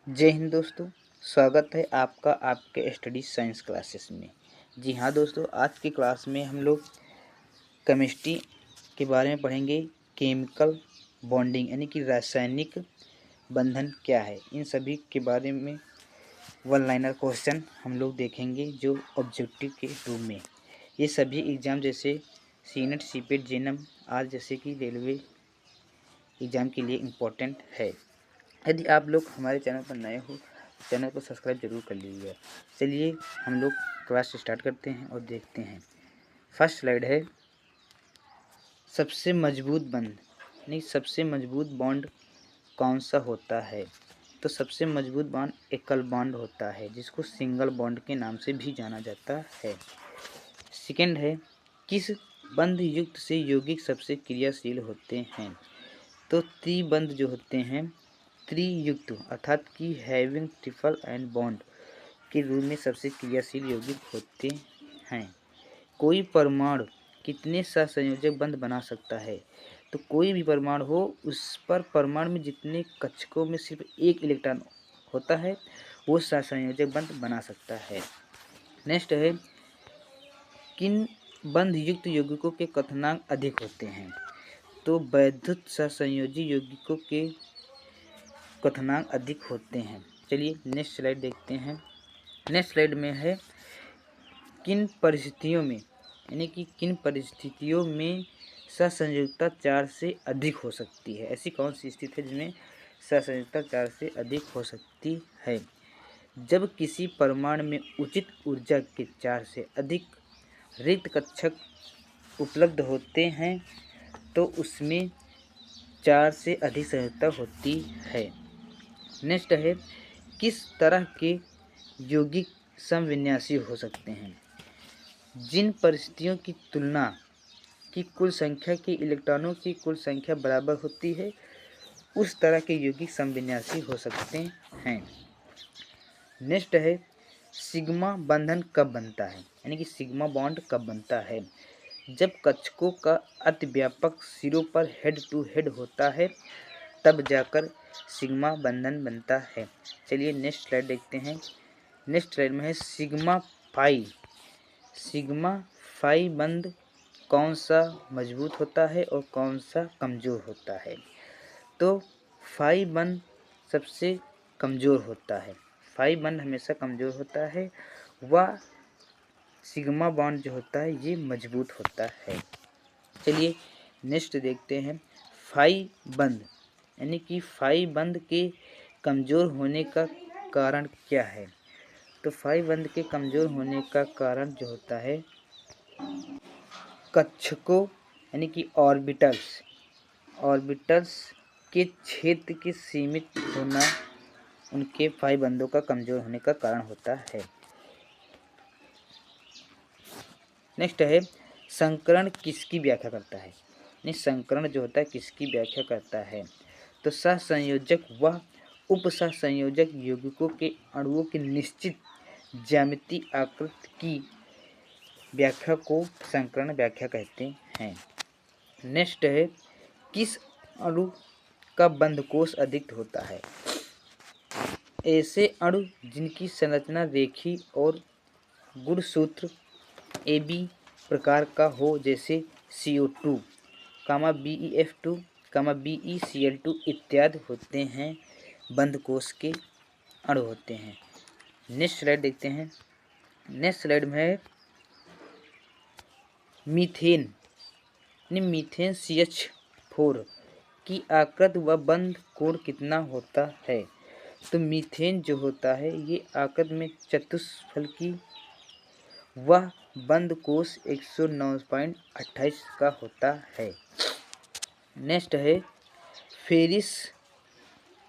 जय हिंद दोस्तों। स्वागत है आपका आपके स्टडी साइंस क्लासेस में। जी हाँ दोस्तों, आज की क्लास में हम लोग केमिस्ट्री के बारे में पढ़ेंगे। केमिकल बॉन्डिंग यानी कि रासायनिक बंधन क्या है, इन सभी के बारे में वन लाइनर क्वेश्चन हम लोग देखेंगे जो ऑब्जेक्टिव के रूप में। ये सभी एग्ज़ाम जैसे सीनेट, सीपेट, जेनम आज जैसे कि रेलवे एग्ज़ाम के लिए इम्पोर्टेंट है। यदि आप लोग हमारे चैनल पर नए हो, चैनल को सब्सक्राइब जरूर कर लीजिएगा। चलिए हम लोग क्लास स्टार्ट करते हैं और देखते हैं। फर्स्ट स्लाइड है सबसे मजबूत बंध, नहीं सबसे मजबूत बॉन्ड कौन सा होता है। तो सबसे मजबूत बॉन्ड एकल बॉन्ड होता है, जिसको सिंगल बॉन्ड के नाम से भी जाना जाता है। सेकेंड है किस बंध युक्त से यौगिक सबसे क्रियाशील होते हैं। तो त्रिबंध जो होते हैं त्रियुक्त अर्थात कि हैविंग ट्रिपल एंड बॉन्ड के रूप में सबसे क्रियाशील यौगिक होते हैं। कोई परमाणु कितने सहसंयोजक बंध बना सकता है। तो कोई भी परमाणु हो, उस पर परमाणु में जितने कक्षकों में सिर्फ एक इलेक्ट्रॉन होता है वो सहसंयोजक बंध बना सकता है। नेक्स्ट है किन बंध युक्त यौगिकों के क्वथनांक अधिक होते हैं। तो वैद्युत सहसंयोजी यौगिकों के क्वथनांक अधिक होते हैं। चलिए नेक्स्ट स्लाइड देखते हैं। नेक्स्ट स्लाइड में है किन परिस्थितियों में, यानी कि किन परिस्थितियों में सहसंयोजकता 4 से अधिक हो सकती है। ऐसी कौन सी स्थिति है जिसमें सहसंयोजकता 4 से अधिक हो सकती है। जब किसी परमाणु में उचित ऊर्जा के 4 से अधिक रिक्त कक्षक उपलब्ध होते हैं तो उसमें 4 से अधिक संयोजकता होती है। नेक्स्ट है किस तरह के यौगिक समविन्यासी हो सकते हैं। जिन परिस्थितियों की तुलना की कुल संख्या के इलेक्ट्रॉनों की कुल संख्या बराबर होती है उस तरह के यौगिक समविन्यासी हो सकते हैं। नेक्स्ट है सिग्मा बंधन कब बनता है, यानी कि सिग्मा बॉन्ड कब बनता है। जब कक्षकों का अतिव्यापक सिरों पर हेड टू हेड होता है तब जाकर सिग्मा बंधन बनता है। चलिए नेक्स्ट स्लाइड देखते हैं। नेक्स्ट स्लाइड में है सिग्मा फाई बंध कौन सा मजबूत होता है और कौन सा कमज़ोर होता है। तो फाई बंध सबसे कमज़ोर होता है, फाई बंध हमेशा कमज़ोर होता है। वह सिग्मा बॉन्ड जो होता है ये मजबूत होता है। चलिए नेक्स्ट देखते हैं फाई बंध, यानी कि फाई बंध के कमज़ोर होने का कारण क्या है। तो फाई बंध के कमज़ोर होने का कारण जो होता है कक्षकों यानी कि ऑर्बिटल्स के क्षेत्र के सीमित होना उनके फाई बंधों का कमज़ोर होने का कारण होता है। नेक्स्ट है संकरण किसकी व्याख्या करता है। नहीं संकरण जो होता है किसकी व्याख्या करता है। तो सहसंयोजक व उपसहसंयोजक यौगिकों के अणुओं की निश्चित ज्यामितीय आकृति की व्याख्या को संकरण व्याख्या कहते हैं। नेक्स्ट है किस अणु का बंधकोश अधिक होता है। ऐसे अणु जिनकी संरचना रेखीय और गुणसूत्र AB प्रकार का हो, जैसे CO2, BeF2, BeCl2 इत्यादि होते हैं, बंधकोश के अणु होते हैं। नेक्स्ट स्लाइड देखते हैं। नेक्स्ट स्लाइड में है मीथेन CH4 की आकृति व बंध कोण कितना होता है। तो मीथेन जो होता है ये आकृति में चतुष्फलकी वह बंध कोश 109.28 का होता है। नेक्स्ट है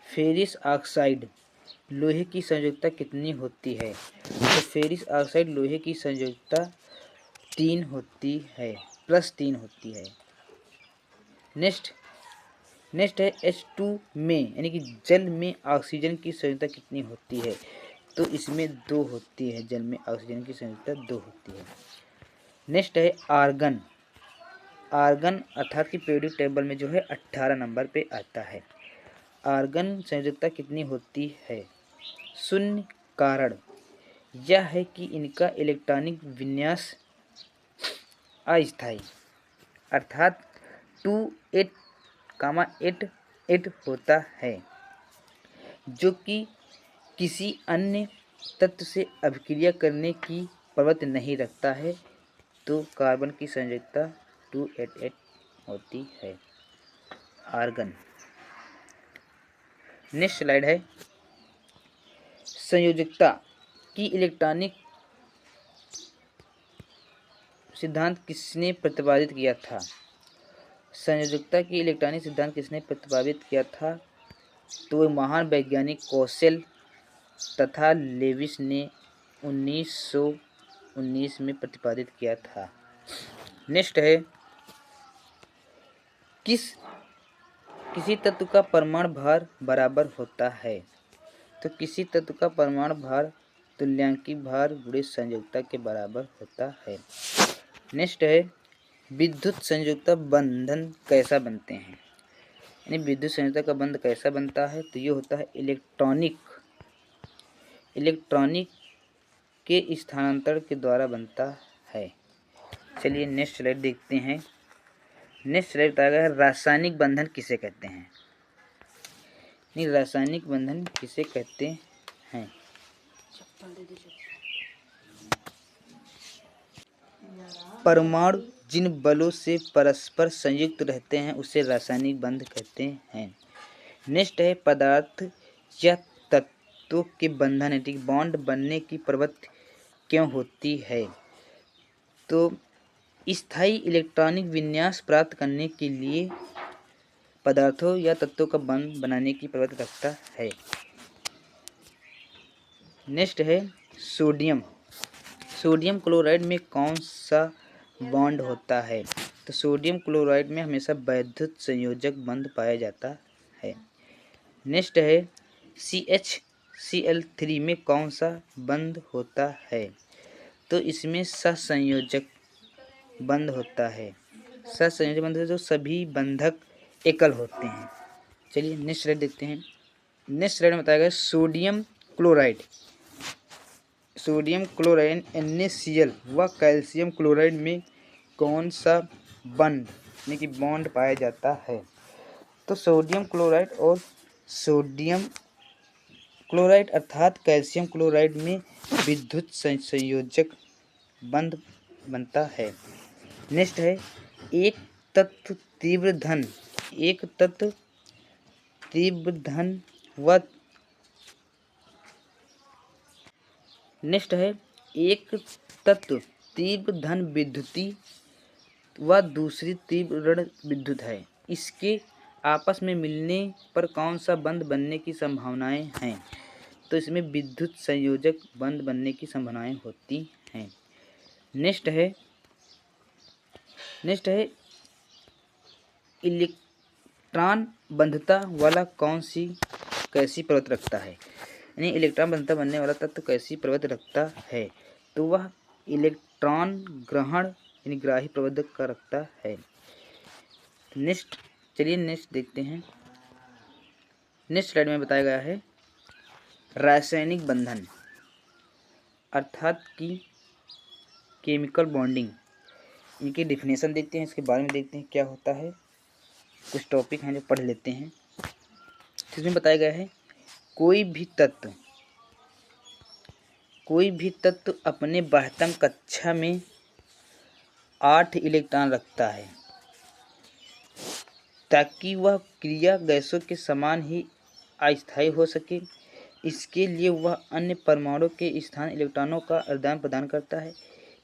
फेरिस ऑक्साइड लोहे की संयोजकता कितनी होती है। तो फेरिस ऑक्साइड लोहे की संयोजकता 3 होती है, +3 होती है। नेक्स्ट है H2 में, यानी कि जल में ऑक्सीजन की संयोजकता कितनी होती है। तो इसमें 2 होती है, जल में ऑक्सीजन की संयोजकता 2 होती है। नेक्स्ट है आर्गन अर्थात कि पीरियोडिक टेबल में जो है 18 नंबर पे आता है। आर्गन संयोजकता कितनी होती है। शून्य कारण यह है कि इनका इलेक्ट्रॉनिक विन्यास अस्थायी अर्थात 2,8,8,8 होता है, जो कि किसी अन्य तत्व से अभिक्रिया करने की प्रवृत्ति नहीं रखता है। तो कार्बन की संयोजकता 288 होती है। आर्गन। नेक्स्ट स्लाइड है संयोजकता की इलेक्ट्रॉनिक सिद्धांत किसने प्रतिपादित किया था? संयोजकता की इलेक्ट्रॉनिक सिद्धांत किसने प्रतिपादित किया था? तो महान वैज्ञानिक कोसेल तथा लेविस ने 1919 में प्रतिपादित किया था। नेक्स्ट है किसी तत्व का परमाणु भार बराबर होता है? तो किसी तत्व का परमाणु भार तुल्यांकी भार गुणे संयोजकता के बराबर होता है। नेक्स्ट है विद्युत संयोजकता बंधन कैसा बनते हैं? यानी विद्युत संयोजकता का बंध कैसा बनता है? तो ये होता है इलेक्ट्रॉनिक के स्थानांतरण के द्वारा बनता है। चलिए नेक्स्ट स्लाइड देखते हैं। नेक्स्ट स्लाइड बताया गया है रासायनिक बंधन किसे कहते हैं? नहीं, रासायनिक बंधन किसे कहते हैं? परमाणु जिन बलों से परस्पर संयुक्त रहते हैं उसे रासायनिक बंध कहते हैं। नेक्स्ट है पदार्थ या तत्वों के बंधन बॉन्ड बनने की प्रवृत्ति क्यों होती है? तो स्थायी इलेक्ट्रॉनिक विन्यास प्राप्त करने के लिए पदार्थों या तत्वों का बंध बनाने की प्रवृत्ति रखता है। नेक्स्ट है सोडियम क्लोराइड में कौन सा बॉन्ड होता है? तो सोडियम क्लोराइड में हमेशा वैद्युत संयोजक बंध पाया जाता है। नेक्स्ट है CHCl3 में कौन सा बंध होता है? तो इसमें सहसंयोजक बंध होता है। सहसंयोजक बंध जो सभी बंधक एकल होते हैं। चलिए नेक्स्ट स्लाइड देखते हैं। नेक्स्ट स्लाइड में बताया गया सोडियम क्लोराइड NaCl व कैल्शियम क्लोराइड में कौन सा बंध यानी कि बॉन्ड पाया जाता है? तो सोडियम क्लोराइड और सोडियम क्लोराइड अर्थात कैल्शियम क्लोराइड में विद्युत संयोजक बंध बनता है। नेक्स्ट है एक तत्व तीव्र धन व नेक्स्ट है एक तत्व तीव्र धन विद्युती व दूसरी तीव्र ऋण विद्युत है। इसके आपस में मिलने पर कौन सा बंध बनने की संभावनाएं हैं? तो इसमें विद्युत संयोजक बंध बनने की संभावनाएं होती हैं। नेक्स्ट है इलेक्ट्रॉन बंधता वाला कैसी प्रवृत्ति रखता है? यानी इलेक्ट्रॉन बंधता बनने वाला तत्व कैसी प्रवृत्ति रखता है? तो वह इलेक्ट्रॉन ग्रहण यानी ग्राही प्रवृत्ति का रखता है। चलिए नेक्स्ट देखते हैं। नेक्स्ट स्लाइड में बताया गया है रासायनिक बंधन अर्थात की केमिकल बॉन्डिंग। इनकी डिफिनेशन देखते हैं, इसके बारे में देखते हैं क्या होता है। कुछ टॉपिक हैं जो पढ़ लेते हैं। इसमें बताया गया है कोई भी तत्व अपने बाह्यतम कक्षा में 8 इलेक्ट्रॉन रखता है ताकि वह क्रिया गैसों के समान ही अस्थायी हो सके। इसके लिए वह अन्य परमाणु के स्थान इलेक्ट्रॉनों का आदान प्रदान करता है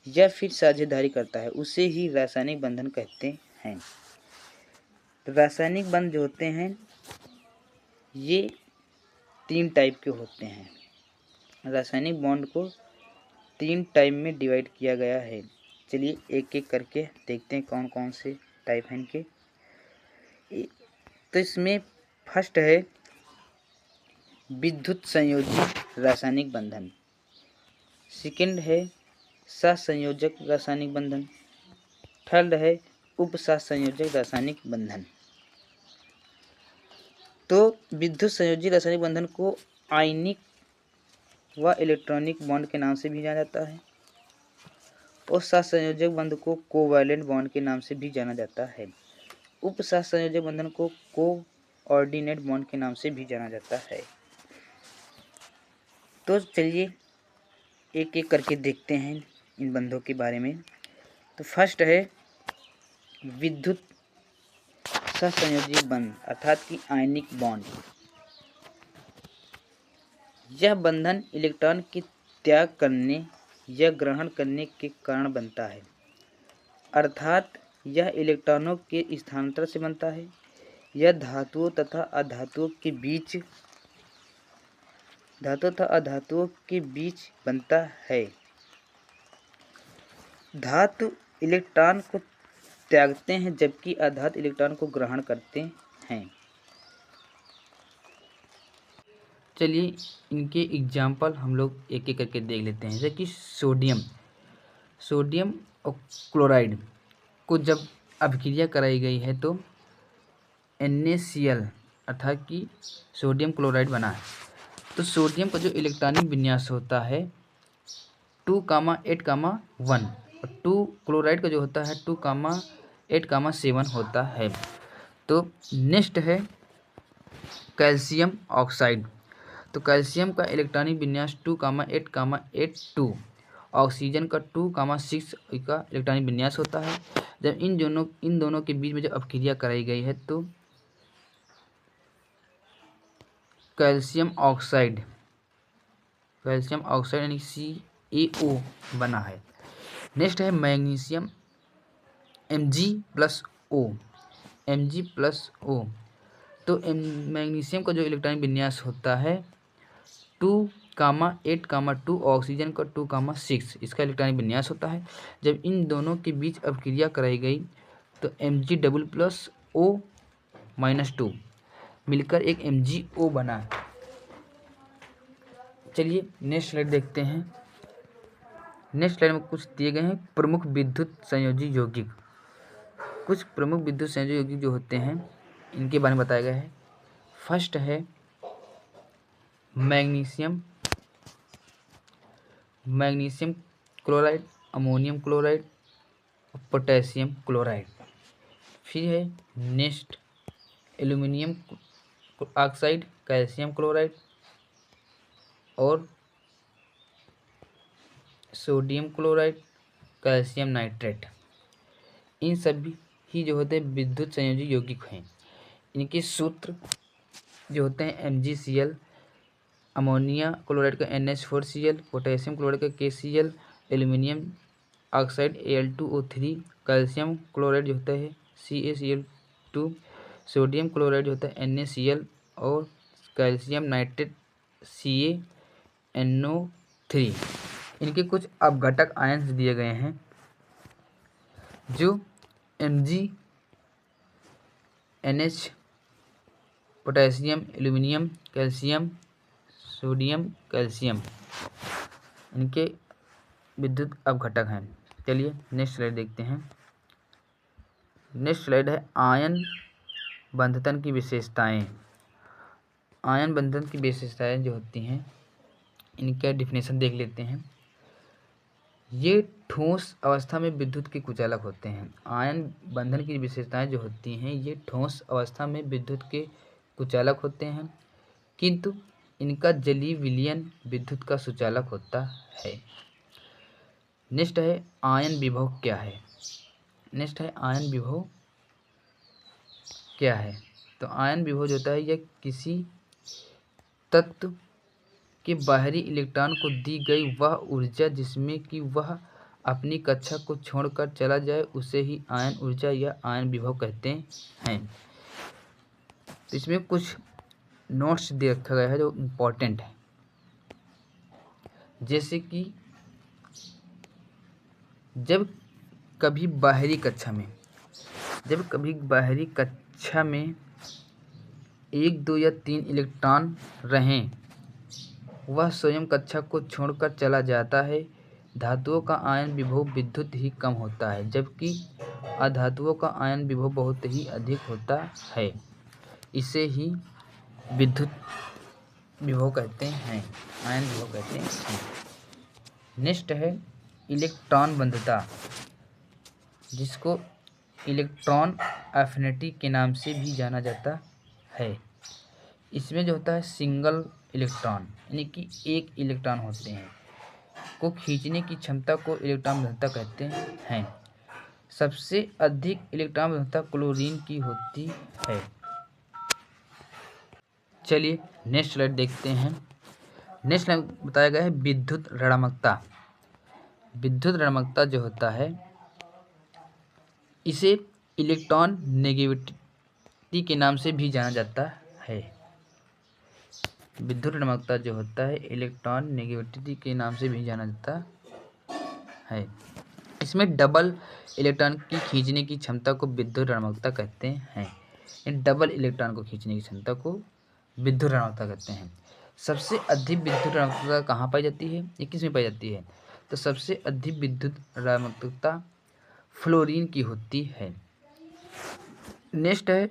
या फिर साझेदारी करता है, उसे ही रासायनिक बंधन कहते हैं। रासायनिक बंध जो होते हैं ये 3 टाइप के होते हैं। रासायनिक बॉन्ड को 3 टाइप में डिवाइड किया गया है। चलिए एक एक करके देखते हैं कौन कौन से टाइप हैं इनके। तो इसमें फर्स्ट है विद्युत संयोजी रासायनिक बंधन। सेकंड है सहसंयोजक रासायनिक बंधन। थर्ड है उपसहसंयोजक रासायनिक बंधन। तो विद्युत संयोजी रासायनिक बंधन को आयनिक वह इलेक्ट्रॉनिक बॉन्ड के नाम से भी जाना जाता है। और सहसंयोजक बंध को कोवैलेंट बॉन्ड के नाम से भी जाना जाता है। उप सहसंयोजक बंधन को कोऑर्डिनेट बॉन्ड के नाम से भी जाना जाता है। तो चलिए एक एक करके देखते हैं इन बंधों के बारे में। तो फर्स्ट है विद्युत सहसंयोजी बंध अर्थात कि आयनिक बॉन्ड। यह बंधन इलेक्ट्रॉन के त्याग करने या ग्रहण करने के कारण बनता है, अर्थात यह इलेक्ट्रॉनों के स्थानांतरण से बनता है। यह धातुओं तथा अधातुओं के बीच बनता है। धातु इलेक्ट्रॉन को त्यागते हैं जबकि अधातु इलेक्ट्रॉन को ग्रहण करते हैं। चलिए इनके एग्जाम्पल हम लोग एक एक करके देख लेते हैं। जैसे कि सोडियम और क्लोराइड को जब अभिक्रिया कराई गई है तो NaCl अर्थात कि सोडियम क्लोराइड बना है। तो सोडियम का जो इलेक्ट्रॉनिक विन्यास होता है 2,8,1 और 2 क्लोराइड का जो होता है 2,8,7 होता है। तो नेक्स्ट है कैल्शियम ऑक्साइड। तो कैल्शियम का इलेक्ट्रॉनिक विन्यास 2,8,8,2, ऑक्सीजन का 2,6 का इलेक्ट्रॉनिक विन्यास होता है। जब इन दोनों के बीच में जब अपक्रिया कराई गई है तो कैल्शियम ऑक्साइड यानी CaO बना है। नेक्स्ट है मैग्नीशियम Mg+O। तो मैग्नीशियम का जो इलेक्ट्रॉनिक विन्यास होता है 2,8,2, ऑक्सीजन का 2,6 इसका इलेक्ट्रॉनिक विन्यास होता है। जब इन दोनों के बीच अपक्रिया कराई गई तो Mg+O-2 मिलकर एक MgO बना है। चलिए नेक्स्ट स्लाइड देखते हैं। नेक्स्ट स्लाइड में कुछ दिए गए हैं प्रमुख विद्युत संयोजी यौगिक। कुछ प्रमुख विद्युत संयोजी यौगिक जो होते हैं इनके बारे में बताया गया है। फर्स्ट है magnesium chloride, ammonium chloride, potassium chloride. फिर है next aluminium oxide, calcium chloride और सोडियम क्लोराइड, कैल्शियम नाइट्रेट। इन सभी ही जो होते हैं विद्युत संयोजी यौगिक हैं। इनके सूत्र जो होते हैं MgCl, अमोनिया क्लोराइड का NH4Cl, पोटेशियम क्लोराइड का KCl, aluminium oxide Al2O3, calcium chloride जो होता है CaCl2, सोडियम क्लोराइड जो होता है NaCl और कैल्शियम नाइट्रेट CaNO3। इनके कुछ अपघटक आयन्स दिए गए हैं जो Mg, NH, potassium, aluminium, calcium, sodium, calcium, इनके विद्युत अपघटक हैं। चलिए नेक्स्ट स्लाइड देखते हैं। नेक्स्ट स्लाइड है आयन बंधन की विशेषताएं। आयन बंधन की विशेषताएं जो होती हैं इनका डिफिनेशन देख लेते हैं। ये ठोस अवस्था में विद्युत के कुचालक होते हैं। आयन बंधन की विशेषताएं जो होती हैं ये ठोस अवस्था में विद्युत के कुचालक होते हैं, किंतु इनका जलीय विलयन विद्युत का सुचालक होता है। नेक्स्ट है आयन विभव क्या है। तो आयन विभव जो होता है यह किसी तत्व के बाहरी इलेक्ट्रॉन को दी गई वह ऊर्जा जिसमें कि वह अपनी कक्षा को छोड़कर चला जाए उसे ही आयन ऊर्जा या आयन विभव कहते हैं। तो इसमें कुछ नोट्स दे रखा गया है जो इम्पोर्टेंट है। जैसे कि जब कभी बाहरी कक्षा में 1, 2 या 3 इलेक्ट्रॉन रहें वह स्वयं कक्षा को छोड़कर चला जाता है। धातुओं का आयन विभव विद्युत ही कम होता है जबकि अधातुओं का आयन विभव बहुत ही अधिक होता है। इसे ही विद्युत विभव कहते हैं, आयन विभव कहते हैं। नेक्स्ट है इलेक्ट्रॉन बंधुता, जिसको इलेक्ट्रॉन एफिनिटी के नाम से भी जाना जाता है। इसमें जो होता है सिंगल इलेक्ट्रॉन, यानी कि एक इलेक्ट्रॉन होते हैं, को खींचने की क्षमता को इलेक्ट्रॉन बंधुता कहते हैं। सबसे अधिक इलेक्ट्रॉन बंधुता क्लोरीन की होती है। चलिए नेक्स्ट स्लाइड देखते हैं। नेक्स्ट स्लाइड बताया गया है विद्युत ऋणात्मकता। विद्युत ऋणात्मकता जो होता है, इसे इलेक्ट्रॉन नेगेटिविटी के नाम से भी जाना जाता है। विद्युत ऋणात्मकता जो होता है इलेक्ट्रॉन नेगेटिविटी के नाम से भी जाना जाता है। इसमें डबल इलेक्ट्रॉन की खींचने की क्षमता को विद्युत ऋणात्मकता कहते हैं। डबल इलेक्ट्रॉन को खींचने की क्षमता को विद्युत ऋणात्मकता कहते हैं। सबसे अधिक विद्युत ऋणात्मकता कहाँ पाई जाती है, ये किसमें पाई जाती है? तो सबसे अधिक विद्युत ऋणात्मकता फ्लोरीन की होती है। नेक्स्ट है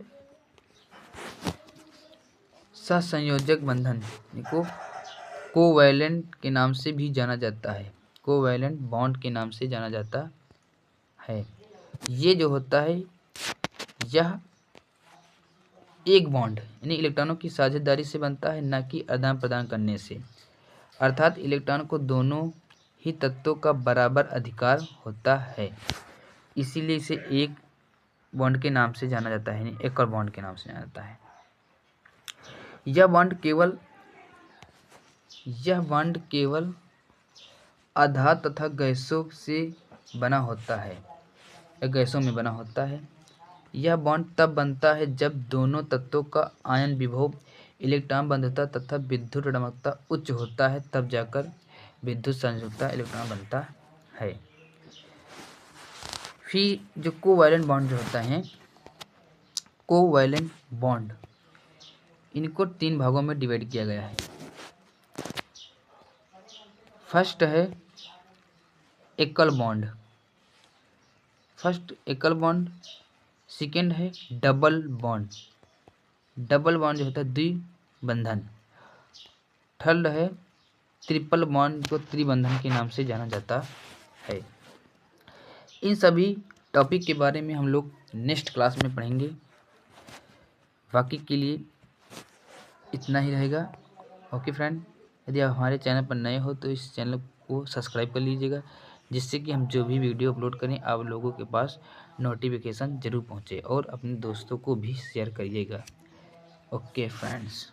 सहसंयोजक बंधन, को कोवैलेंट के नाम से भी जाना जाता है। कोवैलेंट बॉन्ड के नाम से जाना जाता है। ये जो होता है, यह एक बॉन्ड यानी इलेक्ट्रॉनों की साझेदारी से बनता है, न कि आदान प्रदान करने से। अर्थात इलेक्ट्रॉन को दोनों ही तत्वों का बराबर अधिकार होता है, इसीलिए इसे एक बॉन्ड के नाम से जाना जाता है, यानी एकल बॉन्ड के नाम से जाना जाता है। यह बॉन्ड केवल आधार तथा गैसों से बना होता है, या गैसों में बना होता है। यह बॉन्ड तब बनता है जब दोनों तत्वों का आयन विभव, इलेक्ट्रॉन बंधुता तथा विद्युत ऋणात्मकता उच्च होता है, तब जाकर विद्युत संयोजकता इलेक्ट्रॉन बनता है। फिर जो कोवैलेंट बॉन्ड जो होता है, कोवैलेंट बॉन्ड, इनको 3 भागों में डिवाइड किया गया है। फर्स्ट है एकल बॉन्ड, सेकेंड है डबल बॉन्ड जो होता है द्विबंधन। थर्ड है ट्रिपल बॉन्ड, को त्रिबंधन के नाम से जाना जाता है। इन सभी टॉपिक के बारे में हम लोग नेक्स्ट क्लास में पढ़ेंगे। बाकी के लिए इतना ही रहेगा। ओके फ्रेंड, यदि आप हमारे चैनल पर नए हो तो इस चैनल को सब्सक्राइब कर लीजिएगा, जिससे कि हम जो भी वीडियो अपलोड करें आप लोगों के पास नोटिफिकेशन ज़रूर पहुंचे, और अपने दोस्तों को भी शेयर करिएगा। Okay friends.